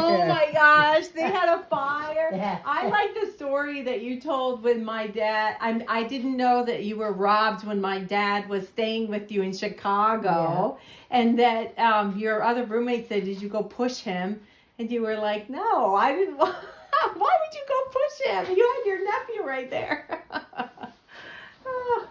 Oh my gosh, they had a fire. Yeah. I like the story that you told with my dad. I didn't know that you were robbed when my dad was staying with you in Chicago, and that your other roommate said, "Did you go push him?" And you were like, "No, I didn't." Why would you go push him? You had your nephew right there. Oh,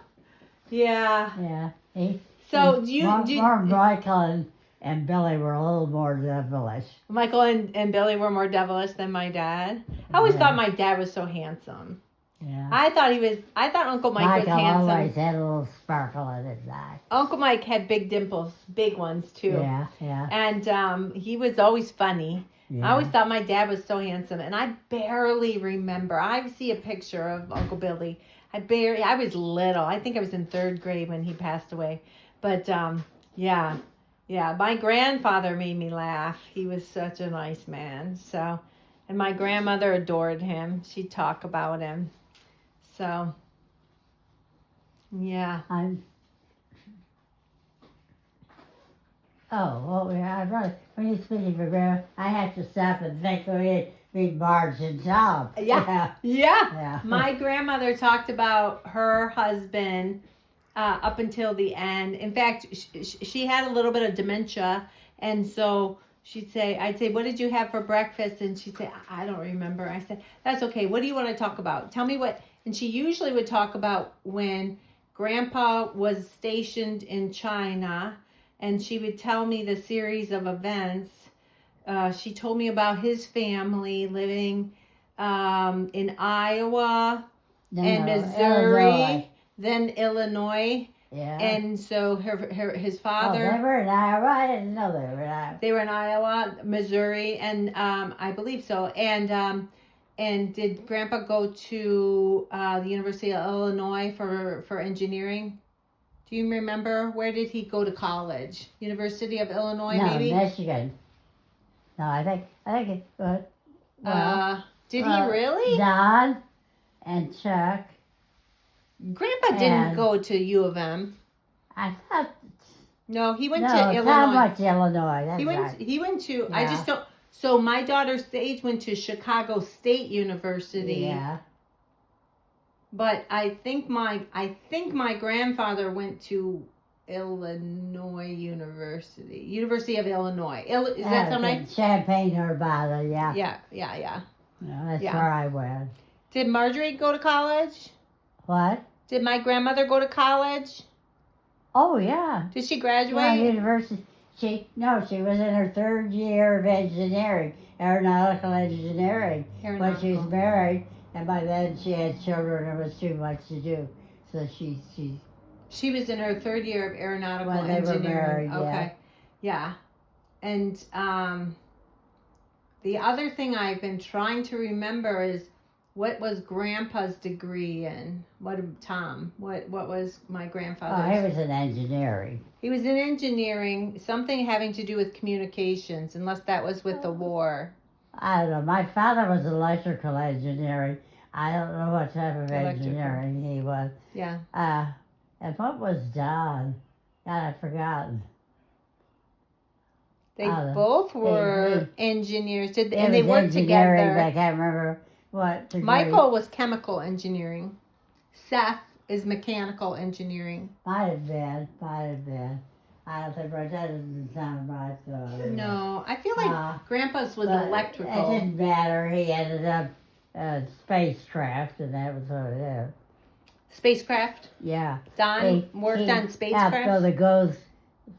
yeah. Yeah. So do you? Michael and Billy were a little more devilish. Michael and Billy were more devilish than my dad. I always thought my dad was so handsome. Yeah. I thought Uncle Mike was handsome. Always had a little sparkle in his eye. Uncle Mike had big dimples, big ones too. Yeah, yeah. And he was always funny. Yeah. I always thought my dad was so handsome, and I barely remember. I see a picture of Uncle Billy. I was little. I think I was in 3rd grade when he passed away. But yeah. My grandfather made me laugh. He was such a nice man. So, and my grandmother adored him. She'd talk about him. So, yeah. When you're speaking for Grandma, I have to stop and think we Marge and Tom. Yeah. My grandmother talked about her husband up until the end. In fact, she had a little bit of dementia, and so I'd say, "What did you have for breakfast?" And she'd say, "I don't remember." I said, "That's okay. What do you want to talk about? Tell me what." And she usually would talk about when Grandpa was stationed in China, and she would tell me the series of events. She told me about his family living in Iowa and Missouri. Illinois. Then Illinois, Yeah. and so his father. Oh, they were in Iowa. I didn't know they were in Iowa. They were in Iowa, Missouri, and I believe so. And did Grandpa go to the University of Illinois for engineering? Do you remember, where did he go to college? University of Illinois, maybe? No, Michigan. No, I think it. Did he really? Don and Chuck. Grandpa didn't go to U of M. I thought. No, he went to Tom Illinois. went to Illinois. That's right. He went to. Yeah. I just don't. So my daughter Sage went to Chicago State University. Yeah. But I think my grandfather went to Illinois University, University of Illinois. Is that something right? Champaign, Urbana. Yeah. Yeah. No, that's where I went. Did Marjorie go to college? What? Did my grandmother go to college? Oh yeah. Did she graduate? Yeah, university. She was in her 3rd year of engineering, aeronautical engineering, when she was married, and by then she had children. There was too much to do, so she was in her 3rd year of aeronautical when they engineering. were married. Okay, yeah, and the other thing I've been trying to remember is, what was Grandpa's degree in? What was my grandfather's? Oh, he was in engineering. He was in engineering, something having to do with communications, unless that was with the war. I don't know. My father was electrical engineering. I don't know what type of engineering he was. Yeah. And what was Don? God, I've forgotten. They both were engineers. And they was worked engineering, together. but I can't remember what degree. Michael was chemical engineering. Seth is mechanical engineering. Might have been. I don't think that doesn't sound right. So, No, I feel like Grandpa's was electrical. It didn't matter. He ended up spacecraft, and that was what it is. Spacecraft? Yeah. Don worked on spacecraft? So the Ghost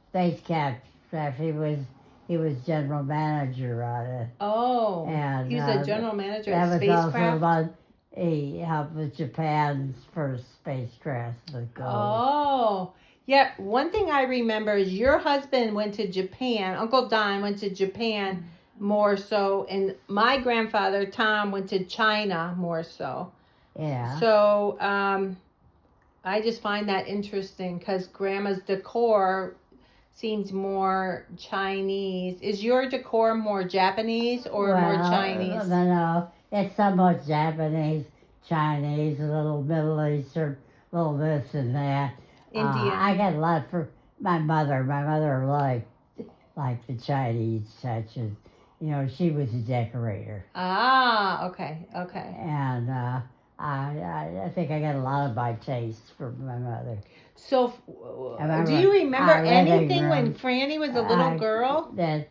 spacecraft, he was general manager on it. Oh, and he was a general manager at that spacecraft? was also he helped with Japan's first spacecraft, the Ghost. Oh, yeah. One thing I remember is your husband went to Japan. Uncle Don went to Japan more so, and my grandfather, Tom, went to China more so. Yeah. So, I just find that interesting because Grandma's decor seems more Chinese. Is your decor more Japanese or more Chinese? No, it's somewhat Japanese, Chinese, a little Middle Eastern, a little this and that. Indian. I got a lot for my mother. My mother liked the Chinese touches. she was a decorator. Ah, okay. And I think I got a lot of my tastes from my mother. So, And do you remember our living anything when room, Franny was a little girl? That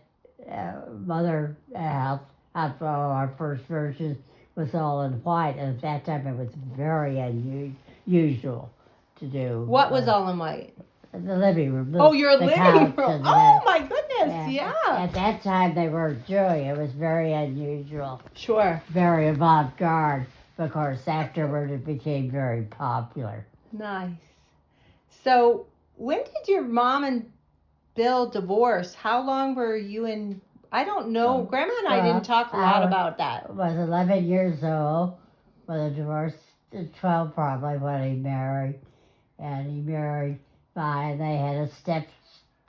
mother helped out for all our first versions was all in white, and at that time it was very unusual to do. What was all in white? The living room. Your the living couch room. and Oh my goodness, yeah. At that time they weren't doing it. It was very unusual, Sure. very avant-garde. Of course, afterward it became very popular. Nice. So, when did your mom and Bill divorce? How long were you in? I don't know. Grandma and I didn't talk a lot about that. I was 11 years old when the divorce, 12 probably when he married. And he married and they had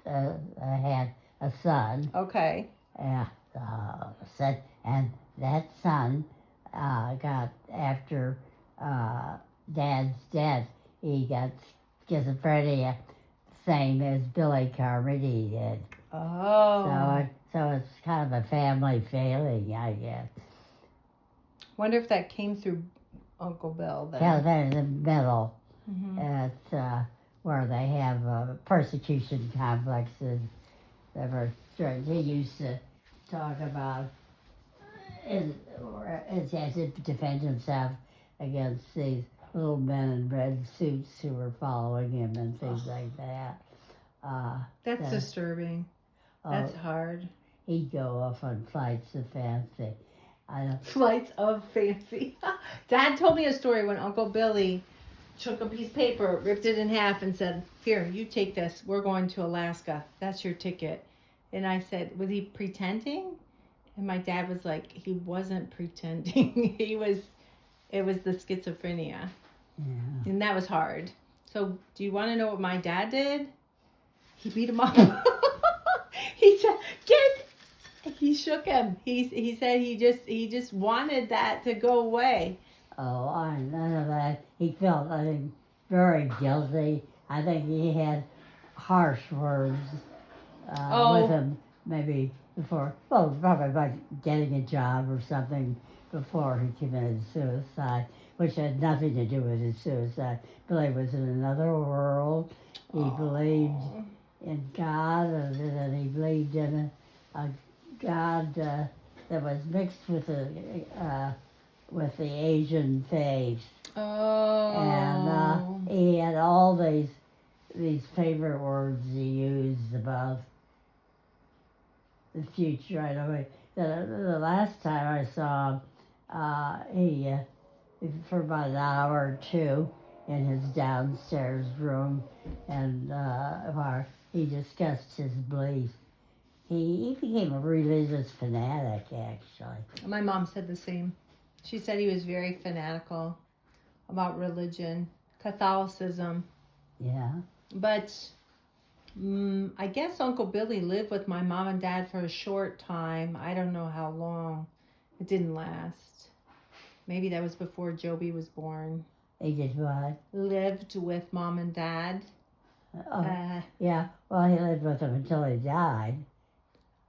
had a son. Okay. And that son got, after Dad's death, he got schizophrenia, same as Billy Carmody did. Oh. So it's kind of a family failing, I guess. Wonder if that came through Uncle Bill then. Yeah, they're in the middle. Mm-hmm. It's where they have persecution complexes. He used to talk about as he had to defend himself against these little men in red suits who were following him and things like that. That's disturbing. That's hard. He'd go off on flights of fancy. Flights of fancy. Dad told me a story when Uncle Billy took a piece of paper, ripped it in half, and said, "Here, you take this. We're going to Alaska. That's your ticket." And I said, "Was he pretending?" And my dad was like, "He wasn't pretending. It was the schizophrenia." Yeah. And that was hard. So, do you want to know what my dad did? He beat him up. He said, he shook him. He said he just wanted that to go away. Oh, none of that. He felt, I think, very guilty. I think he had harsh words with him, maybe before, probably about getting a job or something before he committed suicide, which had nothing to do with his suicide. Billy was in another world. He believed in God, and he believed in a God that was mixed with the Asian faith. Oh. And he had all these favorite words he used about the future. I know the last time I saw him, he for about an hour or two in his downstairs room, and where he discussed his beliefs. He became a religious fanatic, actually. My mom said the same. She said he was very fanatical about religion, Catholicism. Yeah. But I guess Uncle Billy lived with my mom and dad for a short time. I don't know how long. It didn't last. Maybe that was before Joby was born. He did what? Lived with mom and dad. Yeah. Well, he lived with them until he died.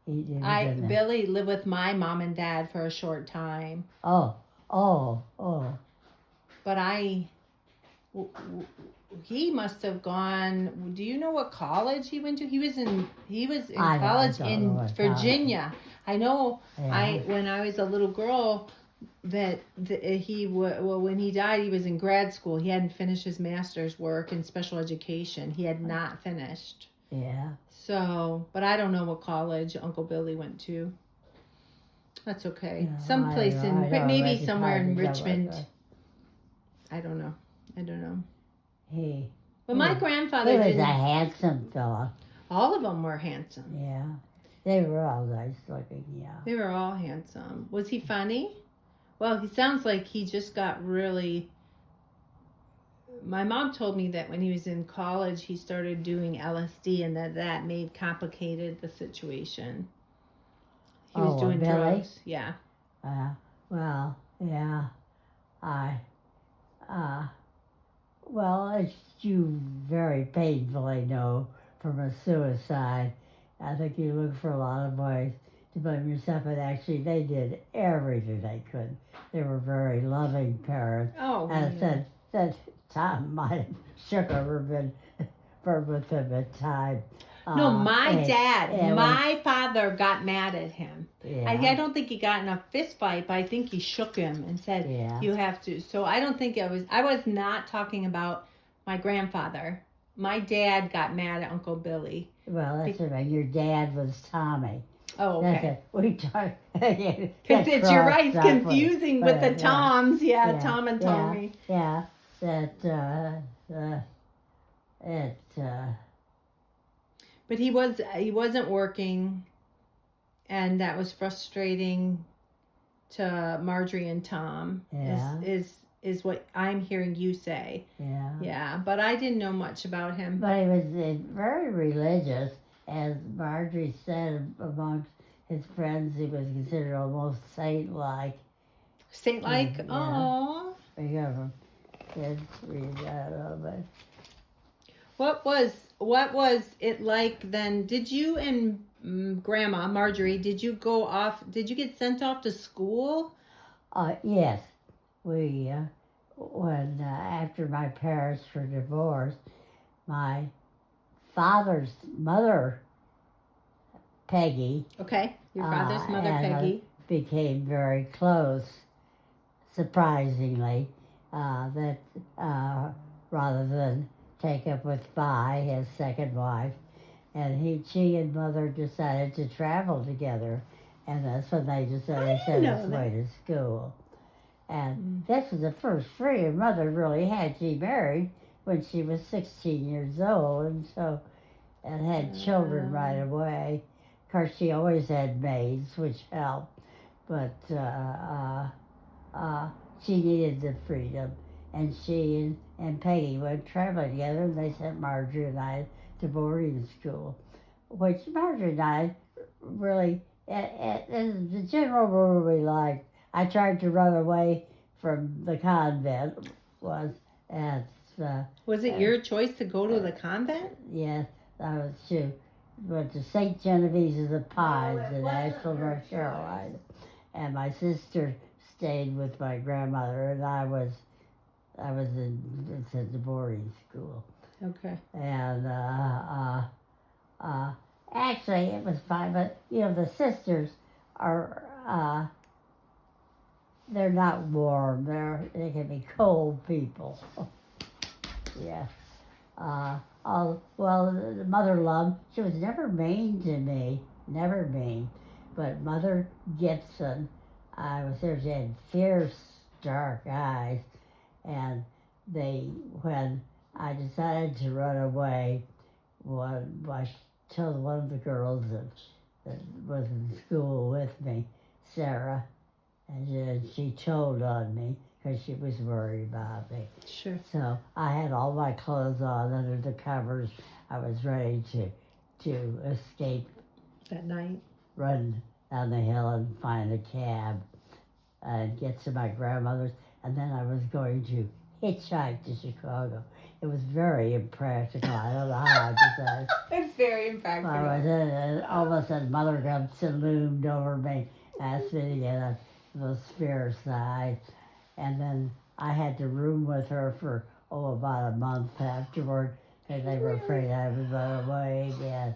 Billy lived with my mom and dad for a short time. Oh. But he must have gone. Do you know what college he went to? He was in college in Virginia. I know. Yeah. When I was a little girl, when he died, he was in grad school. He hadn't finished his master's work in special education. He had not finished. Yeah. So, but I don't know what college Uncle Billy went to. That's okay. No, Someplace maybe somewhere in Richmond. I don't know. But my grandfather he was a handsome fella. All of them were handsome. Yeah. They were all nice looking, yeah. They were all handsome. Was he funny? Well, he sounds like he just got really... My mom told me that when he was in college, he started doing LSD and that complicated the situation. He was doing drugs. Yeah. Well, yeah. Well, as you very painfully know from a suicide, I think you look for a lot of ways to blame yourself, but actually they did everything they could. They were very loving parents. Oh, And said Tom might have shook over been firm with him at times. no, my and- dad, and my father got mad at him. yeah, I don't think he got in a fist fight, but I think he shook him and said, yeah. "You have to." So I don't think I was not talking about my grandfather. My dad got mad at Uncle Billy. Well, that's right. Your dad was Tommy. Oh, That's okay. it. We talked. Because you're right, it's confusing with the yeah. Toms. Yeah, Yeah, Tom and yeah. Tommy. Yeah, that But he wasn't working, and that was frustrating to Marjorie and Tom. Yeah. Is what I'm hearing you say. yeah. Yeah, but I didn't know much about him. But he was very religious, as Marjorie said. Amongst his friends, he was considered almost saint-like. Saint-like. Yeah. Oh. Remember, kids read that a little bit. What was it like then? Did you and Grandma Marjorie, did you get sent off to school? Yes, we when after my parents were divorced, my father's mother, Peggy, Okay. Your father's mother, and, Peggy. became very close. Surprisingly, rather than take up with Vi, his second wife, and she and Mother decided to travel together, and that's when they decided to send us away to school. And this was the first freedom Mother really had. She married when she was 16 years old, and had children right away. Of course, she always had maids, which helped, but she needed the freedom. And she and Peggy went traveling together, and they sent Marjorie and I to boarding school, which Marjorie and I really, as the general rule we liked. I tried to run away from the convent. Was it your choice to go to the convent? Yes, I was too. Went to St. Genevieve's of the Pines in Asheville, North Carolina, and my sister stayed with my grandmother, and I was in the boarding school. Okay. And actually, it was fine. But the sisters are they're not warm. They can be cold people. Yeah. Well, the mother loved. She was never mean to me. Never mean. But Mother Gibson, I was there. She had fierce, dark eyes. And when I decided to run away, I told one of the girls that was in school with me, Sarah, and she told on me because she was worried about me. Sure. So I had all my clothes on under the covers. I was ready to escape. That night. Run down the hill and find a cab and get to my grandmother's. And then I was going to hitchhike to Chicago. It was very impractical. I don't know how I did that. It's very impractical. All of a sudden, Mother Gibson loomed over me, asked me to get those fierce eyes. And then I had to room with her for, about a month afterward, because they were afraid I would run away again.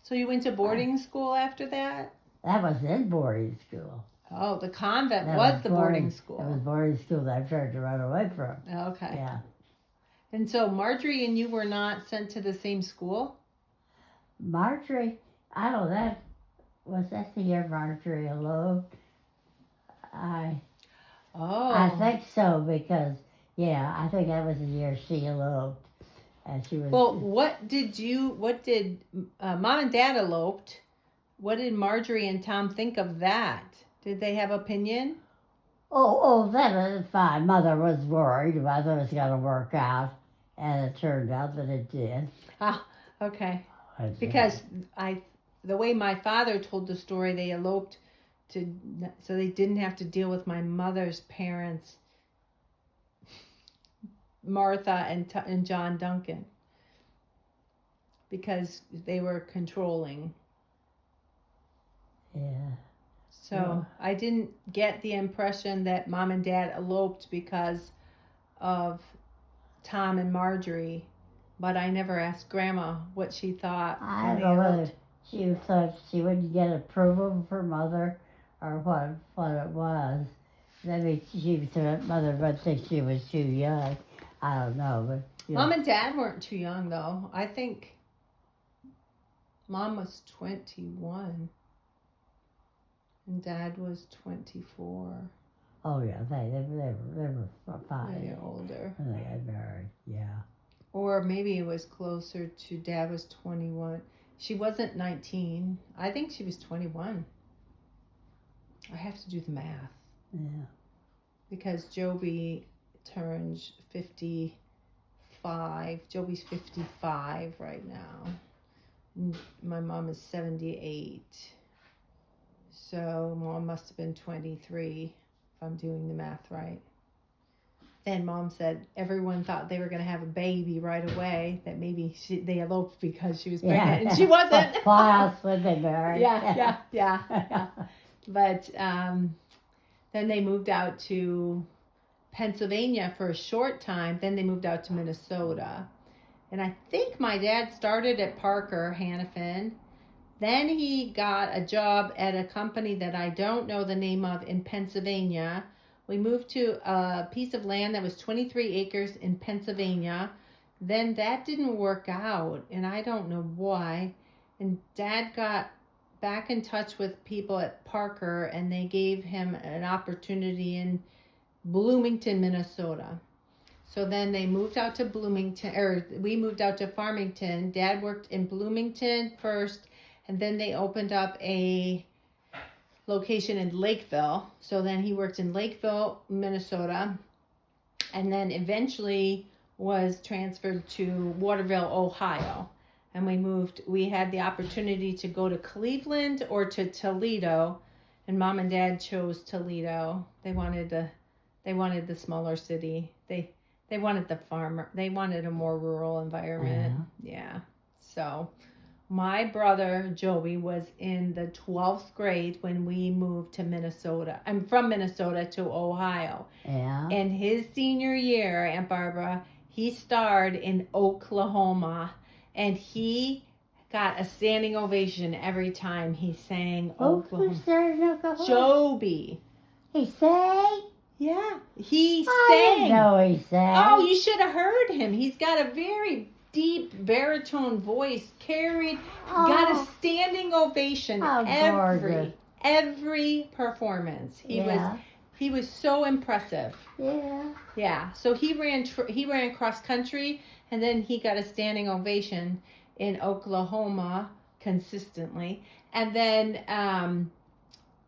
So you went to boarding school after that? That was in boarding school. Oh, the convent was the boarding school. It was boarding school that I tried to run away from. Okay. Yeah. And so Marjorie and you were not sent to the same school? Marjorie, I don't know, was that the year Marjorie eloped? I think so, because, I think that was the year she eloped. And she was... Well, what did Mom and Dad eloped? What did Marjorie and Tom think of that? Did they have opinion? That was fine. Mother was worried whether it was going to work out, and it turned out that it did. Ah, okay. Because the way my father told the story, they eloped so they didn't have to deal with my mother's parents, Martha and John Duncan. because they were controlling. Yeah. So I didn't get the impression that Mom and Dad eloped because of Tom and Marjorie, but I never asked Grandma what she thought. I when don't they know eloped. whether she thought she wouldn't get approval from Mother or what it was. Maybe she thought Mother would think she was too young. I don't know, but Mom and Dad weren't too young, though. I think Mom was 21 and Dad was 24. oh yeah, they were fine Maybe older. when they got married. Yeah. Or maybe it was closer to Dad was 21. She wasn't 19. I think she was 21. I have to do the math. Yeah. Because Joby turns 55. Joby's 55 right now. And my mom is 78. So Mom must have been 23, if I'm doing the math right. Then Mom said everyone thought they were going to have a baby right away, that maybe they eloped because she was pregnant, and she wasn't. Why else would they marry? Yeah. But then they moved out to Pennsylvania for a short time. Then they moved out to Minnesota. And I think my dad started at Parker Hannafin. Then he got a job at a company that I don't know the name of in Pennsylvania. We moved to a piece of land that was 23 acres in Pennsylvania. Then that didn't work out, and I don't know why. And Dad got back in touch with people at Parker, and they gave him an opportunity in Bloomington, Minnesota. So then they moved out to Bloomington, or we moved out to Farmington. Dad worked in Bloomington first, and then they opened up a location in Lakeville. So then he worked in Lakeville, Minnesota, and then eventually was transferred to Waterville, Ohio. And we had the opportunity to go to Cleveland or to Toledo, and Mom and Dad chose Toledo. They wanted the smaller city. They wanted the farmer. They wanted a more rural environment. Yeah. So my brother Joey was in the 12th grade when we moved to Minnesota. I'm from Minnesota to Ohio. Yeah. And his senior year, Aunt Barbara, he starred in Oklahoma, and he got a standing ovation every time he sang Oklahoma. Who started in Oklahoma? Joby. He sang? Yeah, he I sang. didn't know he sang. Oh, you should have heard him. He's got a very deep baritone voice, got a standing ovation every performance. He was so impressive. Yeah. So he ran cross country, and then he got a standing ovation in Oklahoma consistently, and then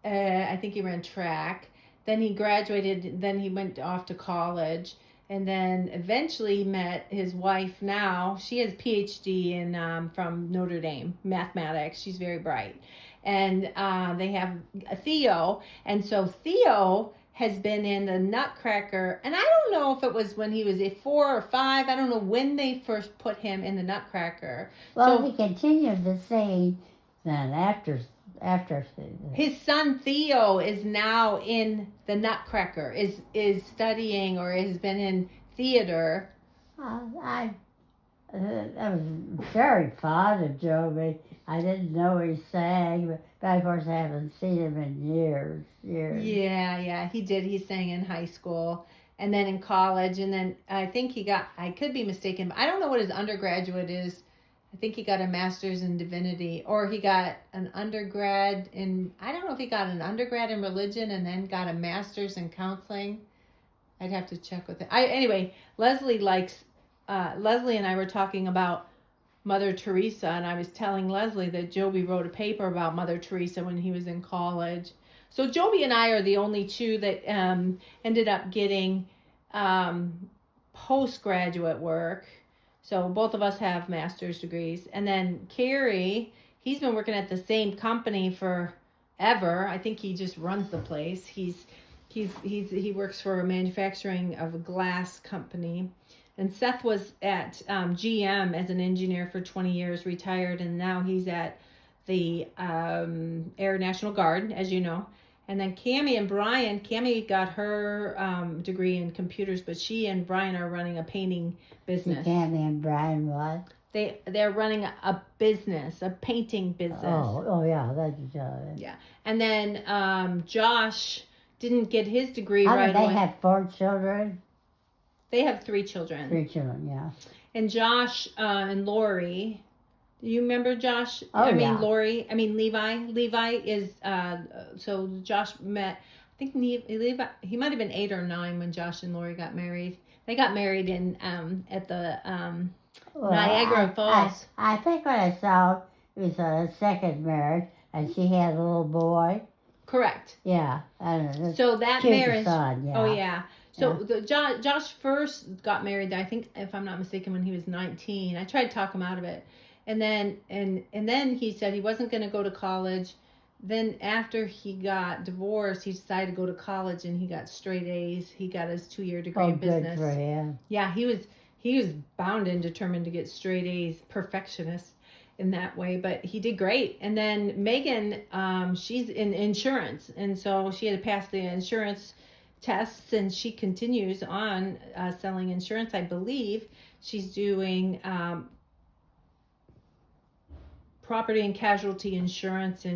I think he ran track. Then he graduated. Then he went off to college. And then eventually met his wife now. She has a PhD in from Notre Dame, mathematics. She's very bright. And they have Theo. And so Theo has been in the Nutcracker. And I don't know if it was when he was 4 or 5. I don't know when they first put him in the Nutcracker. Well, so, he continued to sing then after. His son Theo is now in the Nutcracker, is studying or has been in theater. I was very fond of Joby. I didn't know he sang, but of course I haven't seen him in years. Yeah, he did. He sang in high school and then in college, and then I think I could be mistaken, but I don't know what his undergraduate is. I think he got a master's in divinity, or he got an undergrad I don't know if he got an undergrad in religion and then got a master's in counseling. I'd have to check with it. Anyway, Leslie and I were talking about Mother Teresa, and I was telling Leslie that Joby wrote a paper about Mother Teresa when he was in college. So Joby and I are the only two that ended up getting postgraduate work. So both of us have master's degrees. And then Carrie, he's been working at the same company forever. I think he just runs the place. He works for a manufacturing of a glass company. And Seth was at GM as an engineer for 20 years, retired, and now he's at the Air National Guard, as you know. And then Cammie and Brian, Cammie got her degree in computers, but she and Brian are running a painting business. Cammie and Brian what? They're running a business, a painting business. Oh yeah, that's Yeah. And then Josh didn't get his degree How right did they away. have 4 children? They have 3 children. 3 children, yeah. And Josh and Lori, do you remember Josh? Oh, yeah. Levi. Levi is, so Josh met, I think Levi, he might have been 8 or 9 when Josh and Lori got married. They got married in at the Niagara Falls. I think what I saw was a second marriage, and she had a little boy. Correct. Yeah. I don't know. So that Cute marriage. son, yeah. Oh yeah. So Josh first got married, I think, if I'm not mistaken, when he was 19. I tried to talk him out of it, and then he said he wasn't going to go to college. Then after he got divorced, he decided to go to college, and he got straight A's. He got his 2-year degree in business. Good for him. Yeah, he was bound and determined to get straight A's, perfectionist in that way, but he did great. And then Megan, she's in insurance, and so she had to pass the insurance tests, and she continues on selling insurance. I believe she's doing property and casualty insurance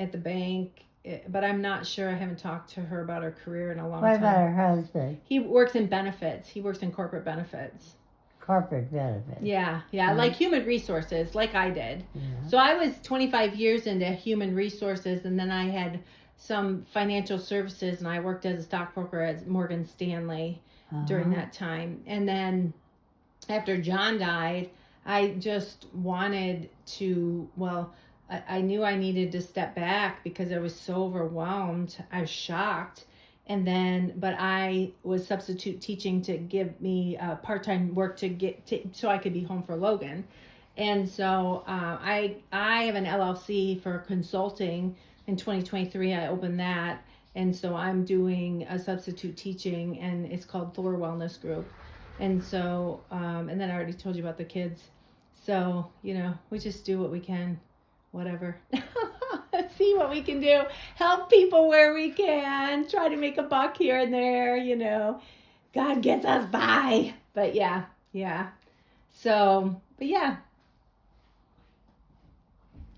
at the bank, but I'm not sure. I haven't talked to her about her career in a long time. What about her husband? He works in benefits. He works in corporate benefits. Corporate benefits. Yeah, like human resources, like I did. Yeah. So I was 25 years into human resources, and then I had some financial services, and I worked as a stockbroker at Morgan Stanley during that time. And then after John died, I just wanted to, I knew I needed to step back because I was so overwhelmed. I was shocked. And then, but I was substitute teaching to give me part-time work so I could be home for Logan. And so I have an LLC for consulting. In 2023, I opened that. And so I'm doing a substitute teaching, and it's called Thor Wellness Group. And so, and then I already told you about the kids. So, we just do what we can, whatever. See what we can do. Help people where we can. Try to make a buck here and there, God gets us by. But yeah. So, but yeah.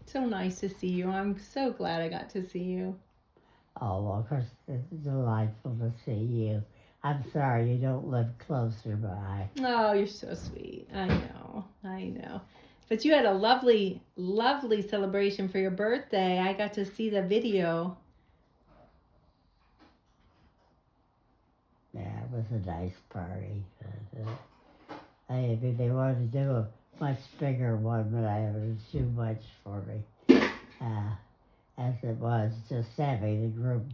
So nice to see you. I'm so glad I got to see you. Oh, well, of course, it's delightful to see you. I'm sorry you don't live closer by. Oh, you're so sweet. I know. But you had a lovely, lovely celebration for your birthday. I got to see the video. Yeah, it was a nice party. They wanted to do a much bigger one, but it was too much for me. As it was, just having the group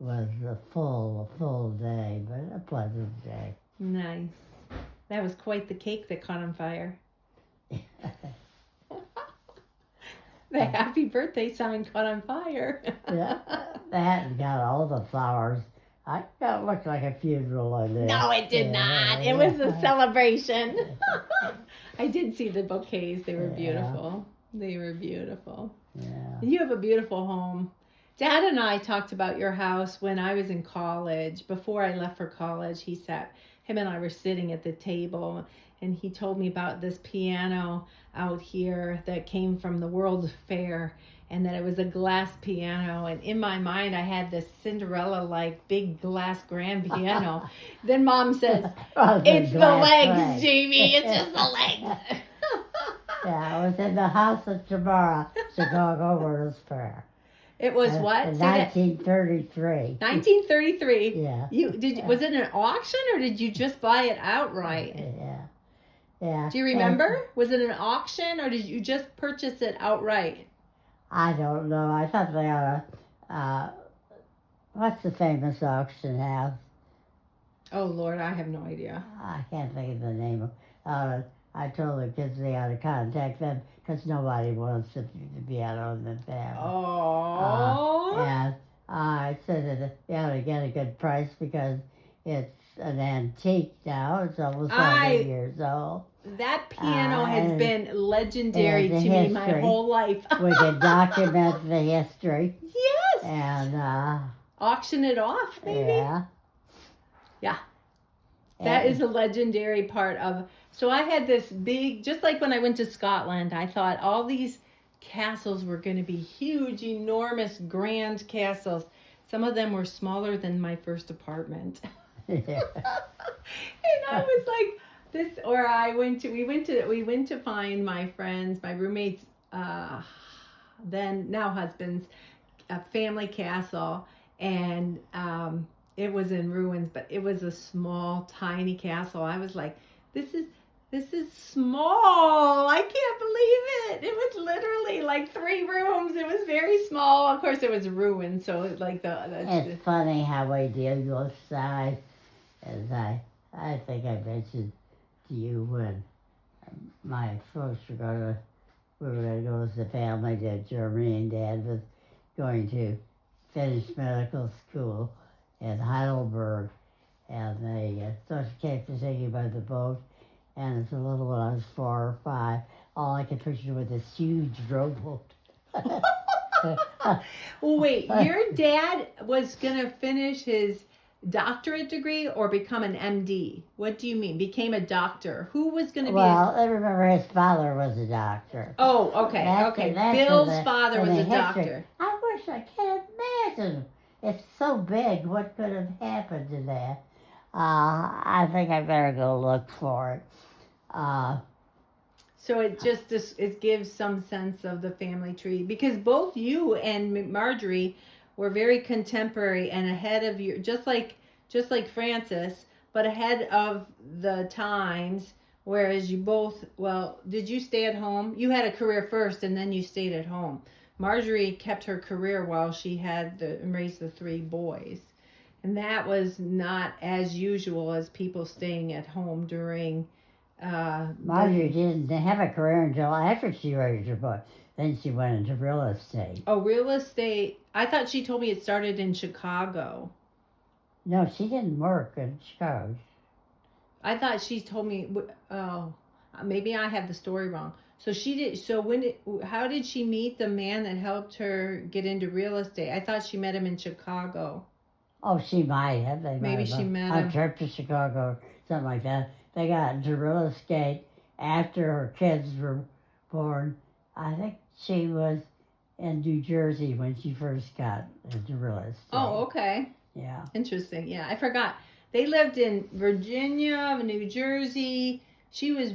was a full day, but a pleasant day. Nice. That was quite the cake that caught on fire. The happy birthday sign caught on fire. Yeah, they hadn't got all the flowers. It looked like a funeral in there. No, it did not. It was a celebration. I did see the bouquets. They were beautiful. They were beautiful. Yeah. You have a beautiful home. Dad and I talked about your house when I was in college. Before I left for college, him and I were sitting at the table, and he told me about this piano out here that came from the World's Fair, and that it was a glass piano. And in my mind, I had this Cinderella-like big glass grand piano. Then Mom says, it's the legs, Jamie. It's just the legs. Yeah, it was in the house of Tamara, Chicago World's Fair. It was what? In 1933. 1933. Yeah. Was it an auction, or did you just buy it outright? Yeah. Do you remember? Was it an auction, or did you just purchase it outright? I don't know. I thought they ought what's the famous auction house? Oh, Lord, I have no idea. I can't think of the name. I told the kids they ought to contact them because nobody wants to be out on the family. Oh. And I said that they ought to get a good price because it's an antique now. It's almost I- 100 years old. That piano has and been legendary it to has a me my history. whole life. We can document the history Yes. and Auction it off, maybe. yeah. Yeah. That And- is a legendary part of. So I had this big, just like when I went to Scotland, I thought all these castles were going to be huge, enormous, grand castles. Some of them were smaller than my first apartment. yeah. And I was like, this, or we went to find my friends, my roommates, then now husbands, a family castle, and it was in ruins, but it was a small, tiny castle. I was like, this is small. I can't believe it. It was literally like 3 rooms. It was very small. Of course, it was ruined, so like It's funny how we deal both sides, as I think I mentioned to you when my folks we were going to go as a family to Germany, and Dad was going to finish medical school in Heidelberg, and they so she came to take me by the boat, and as a little when I was 4 or 5, all I could picture was this huge rowboat. Well, wait, your dad was going to finish his doctorate degree or become an MD? What do you mean? Became a doctor. Who was going to be? Well, I remember his father was a doctor. Oh, okay, That's- okay. that's Bill's in the- father in was the a history. doctor. I wish I can't imagine. It's so big. What could have happened to that? I think I better go look for it. So it gives some sense of the family tree, because both you and Marjorie were very contemporary and ahead of your, just like Francis, but ahead of the times. Whereas you both, well, did you stay at home? You had a career first, and then you stayed at home. Marjorie kept her career while she had raised the 3 boys, and that was not as usual as people staying at home during. Marjorie didn't have a career until after she raised her boy. Then she went into real estate. Oh, real estate. I thought she told me it started in Chicago. No, she didn't work in Chicago. I thought she told me. Oh, maybe I have the story wrong. So she did. So how did she meet the man that helped her get into real estate? I thought she met him in Chicago. Oh, she might have. They Maybe might have she met a him. trip to Chicago or something like that. They got into real estate after her kids were born. I think she was in New Jersey when she first got into real estate. Oh, okay. Yeah. Interesting. Yeah, I forgot. They lived in Virginia, New Jersey. She was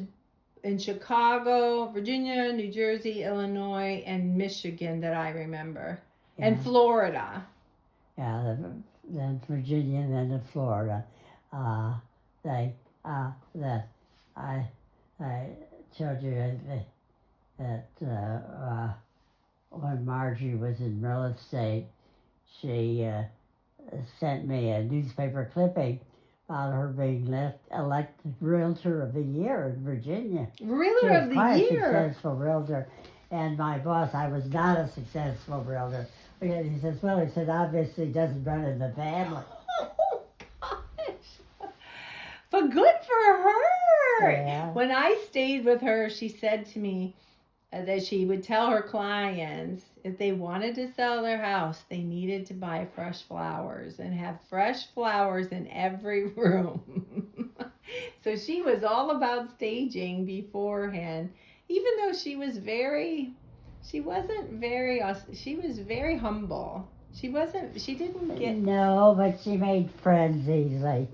in Chicago, Virginia, New Jersey, Illinois, and Michigan that I remember. Yeah. And Florida. Yeah, then Virginia and then to Florida. That I told you that when Margie was in real estate, she sent me a newspaper clipping about her being elected Realtor of the Year in Virginia. She Realtor was of the quite a Year. successful realtor. And my boss, I was not a successful realtor. And he says, well, he said, obviously doesn't run in the family. Oh, gosh. But good for her. Yeah. When I stayed with her, she said to me that she would tell her clients if they wanted to sell their house, they needed to buy fresh flowers and have fresh flowers in every room. So she was all about staging beforehand, even though she was very humble. She didn't get. No, but she made friends easily,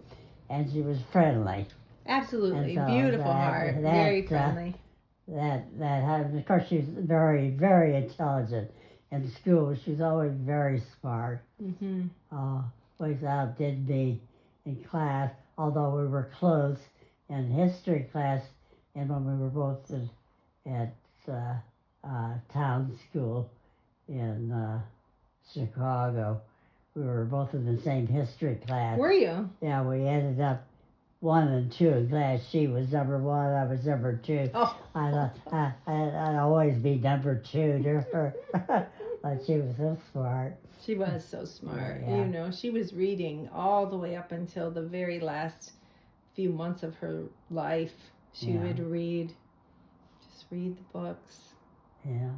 and she was friendly. Absolutely. And so Beautiful heart. Very friendly. That of course, she was very, very intelligent in school. She was always very smart. Mm-hmm. Always outdid me in class, although we were close in history class, and when we were both at town school in Chicago, we were both in the same history class. Were you? Yeah, we ended up 1 and 2 in class. She was number 1, I was number 2. Oh. I thought I'd always be number 2 to her. But she was so smart. She was so smart. Yeah. You know, she was reading all the way up until the very last few months of her life. She Yeah. would read, just read the books. Yeah.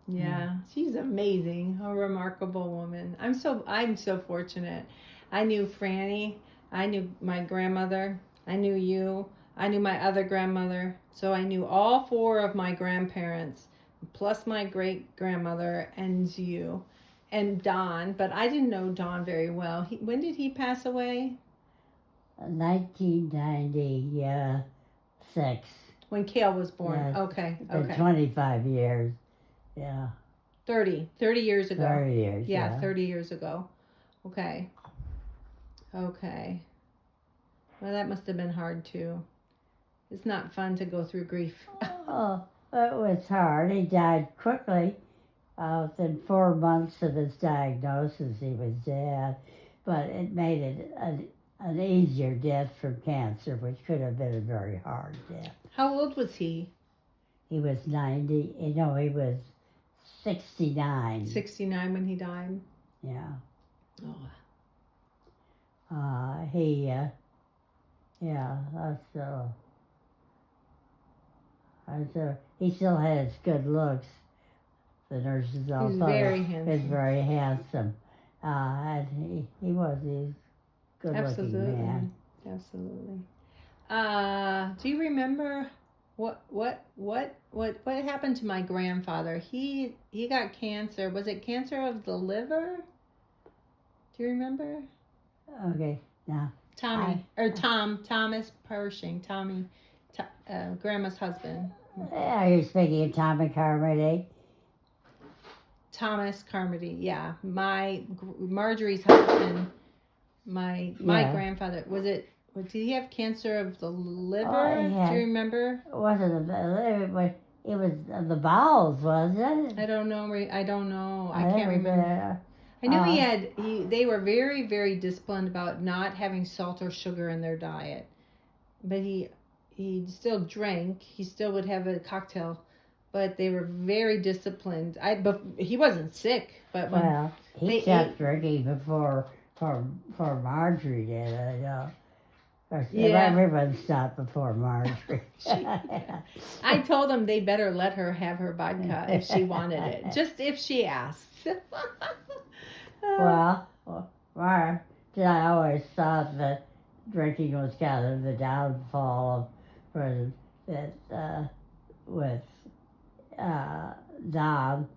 Yeah, she's amazing. A remarkable woman. I'm so fortunate. I knew Franny. I knew my grandmother. I knew you. I knew my other grandmother. So I knew all four of my grandparents, plus my great grandmother and you, and Don. But I didn't know Don very well. When did he pass away? 1996. When Kale was born. Yeah, Okay. Been Okay. 25 years. Yeah. 30 years ago. 30 years. Yeah, 30 years ago. Okay. Okay. Well, that must have been hard too. It's not fun to go through grief. Oh, it was hard. He died quickly. Within 4 months of his diagnosis, he was dead. But it made it an easier death from cancer, which could have been a very hard death. How old was he? He was 90. He was 69. 69 when he died. Yeah. Oh. He still had his good looks. The nurses all He was thought very he was handsome. very handsome. And he was a good looking man. Absolutely. Do you remember what happened to my grandfather? He got cancer. Was it cancer of the liver? Do you remember? Okay, now. Thomas Pershing, Grandma's husband. Are you speaking of Tommy Carmody? Thomas Carmody, yeah. Marjorie's husband, my grandfather. Did he have cancer of the liver? Do you remember? It wasn't it was the bowels, wasn't it? I don't know. I can't remember. I knew they were very, very disciplined about not having salt or sugar in their diet. But he still drank. He still would have a cocktail. But they were very disciplined. But he wasn't sick. But he stopped drinking before Marjorie did. I know. Everyone stopped before Marjorie. I told them they better let her have her vodka if she wanted it. Just if she asked. I always thought that drinking was kind of the downfall of with Don.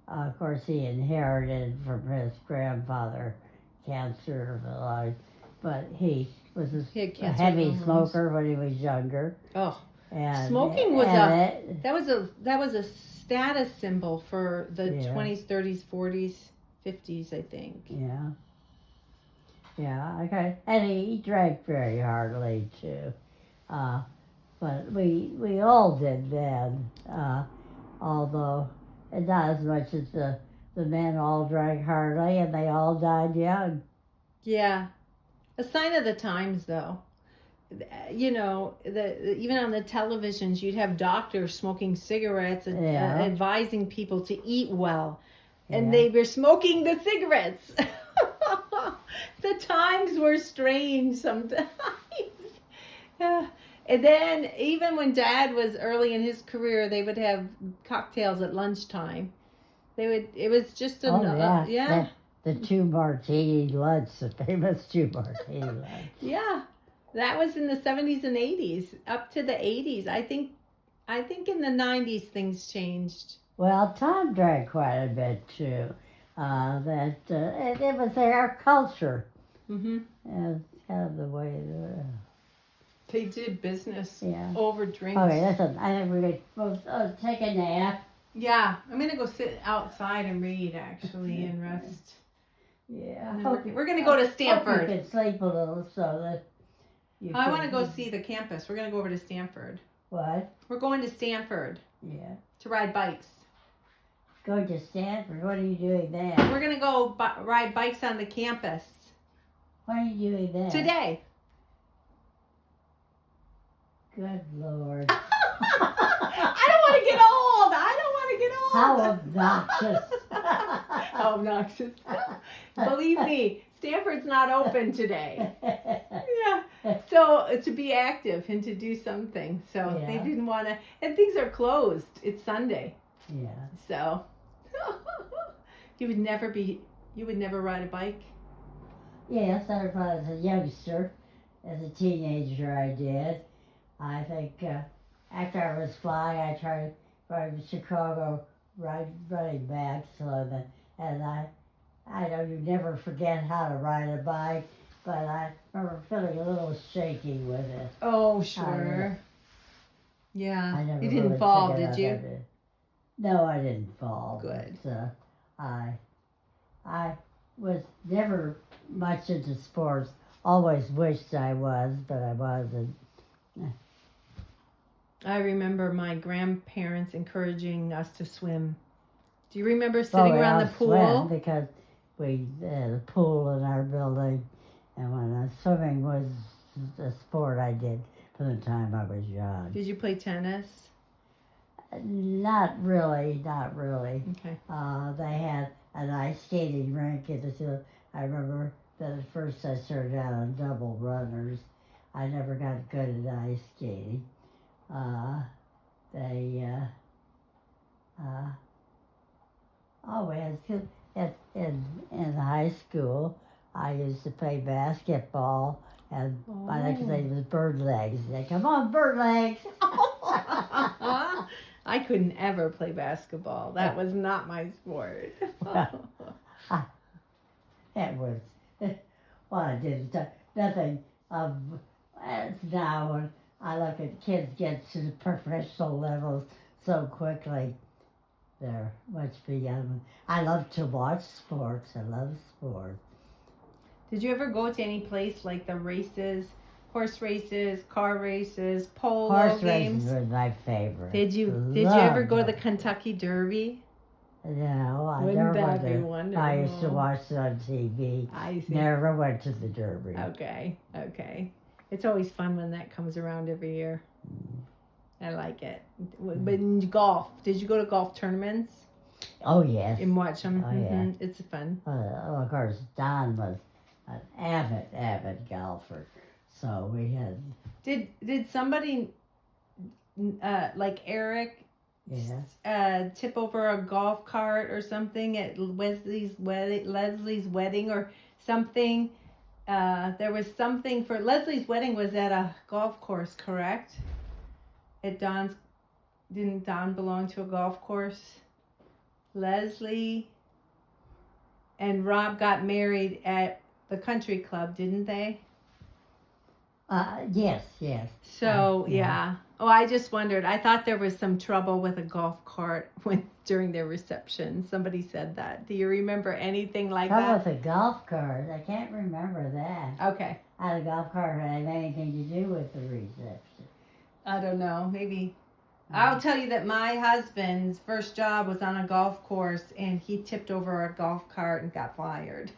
Of course, he inherited from his grandfather cancer of the lung, but he was a heavy smoker when he was younger. Oh, and smoking was that was a status symbol for the 20s, 30s, 40s, 50s, I think. Yeah. Yeah, okay. And he drank very heartily too. But we all did then. Although not as much as the men all drank heartily and they all died young. Yeah. A sign of the times though. You know, even on the televisions, you'd have doctors smoking cigarettes and advising people to eat well. And they were smoking the cigarettes. The times were strange sometimes. And then even when Dad was early in his career, they would have cocktails at lunchtime. It was just the 2 martini lunch, the famous 2 martini lunch. Yeah. That was in the 70s and 80s, up to the 80s. I think in the 90s things changed. Well, Tom drank quite a bit too. It was their culture. Mm-hmm. It's kind of the way they did business over drinks. Okay, listen, I think we're going to take a nap. Yeah, I'm going to go sit outside and read, actually, and rest. Yeah. We're going to go to Stanford. You can sleep a little so that I want to go see the campus. We're going to go over to Stanford. What? We're going to Stanford. Yeah. To ride bikes. Going to Stanford? What are you doing there? We're going to go ride bikes on the campus. What are you doing there? Today. Good Lord. I don't want to get old. How obnoxious. How obnoxious. Believe me, Stanford's not open today. Yeah. So to be active and to do something. So they Yeah. didn't want to, and things are closed. It's Sunday. Yeah. So you would never ride a bike? Yes, I was a youngster. As a teenager, I did. I think after I was flying, I tried from Chicago running back so that, and I know you never forget how to ride a bike, but I remember feeling a little shaky with it. Oh, sure. Yeah. I never You didn't really fall, took it did up. you? No, I didn't fall. Good. But, I was never much into sports. Always wished I was, but I wasn't. I remember my grandparents encouraging us to swim. Do you remember sitting around the pool? Swim because we had a pool in our building, and when swimming was a sport I did from the time I was young. Did you play tennis? Not really. Okay. They had an ice skating rink in the field. I remember that at first I started out on double runners. I never got good at ice skating. In high school, I used to play basketball, and my next name was Bird Legs. They come on, Bird Legs. I couldn't ever play basketball. That was not my sport. That was what I did. Nothing of now when I look at kids get to the professional levels so quickly. They're much beyond. I love to watch sports. I love sports. Did you ever go to any place like the races, horse races, car races, polo Horse games? races were my favorite. Did you ever go to the Kentucky Derby? No, I Wouldn't never that went be there. wonderful? I used to watch it on TV. I see. Never went to the Derby. Okay. It's always fun when that comes around every year. I like it. But in golf, did you go to golf tournaments Oh, yes. and watch them? Oh, yeah. It's fun. Of course, Don was an avid golfer. So we had... Did somebody like Eric tip over a golf cart or something at Leslie's wedding or something? There was something for Leslie's wedding was at a golf course, correct? Didn't Don belong to a golf course? Leslie and Rob got married at the country club, didn't they? Yes. So, yeah. Oh, I just wondered. I thought there was some trouble with a golf cart during their reception. Somebody said that. Do you remember anything like that? With a golf cart. I can't remember that. Okay. How the golf cart had anything to do with the reception. I don't know. Maybe. I'll tell you that my husband's first job was on a golf course, and he tipped over a golf cart and got fired.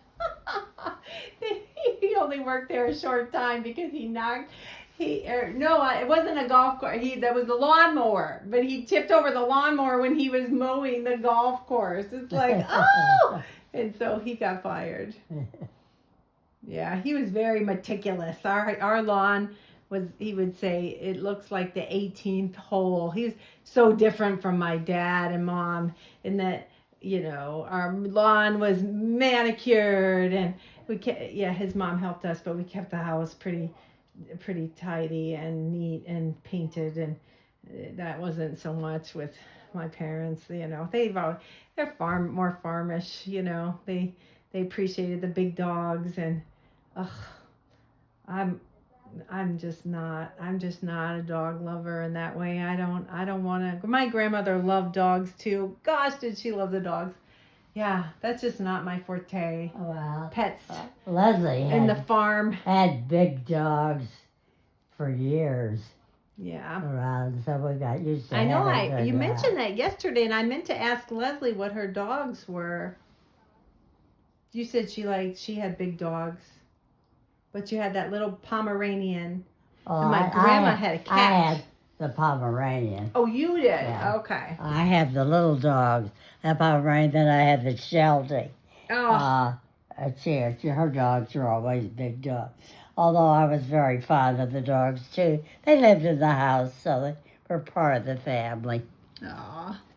He only worked there a short time because it wasn't a golf cart. That was a lawnmower, but he tipped over the lawnmower when he was mowing the golf course. It's like, oh! And so he got fired. Yeah, he was very meticulous. Our lawn was, he would say, it looks like the 18th hole. He's so different from my dad and mom in that, our lawn was manicured and his mom helped us, but we kept the house pretty tidy and neat and painted, and that wasn't so much with my parents. They're more farmish. They appreciated the big dogs, and I'm just not a dog lover in that way. I don't want to. My grandmother loved dogs too. Gosh, did she love the dogs? Yeah, that's just not my forte. Well, Pets. Leslie And the farm. had big dogs for years. Yeah. Around, so we got used to. I know. You mentioned that yesterday, and I meant to ask Leslie what her dogs were. You said she had big dogs, but you had that little Pomeranian. Oh, and my grandma had a cat. I had the Pomeranian. Oh, you did? Yeah. Okay. I have the little dogs, the Pomeranian, then I have the Sheltie. Oh. Her dogs are always big dogs. Although I was very fond of the dogs too. They lived in the house, so they were part of the family. Aw.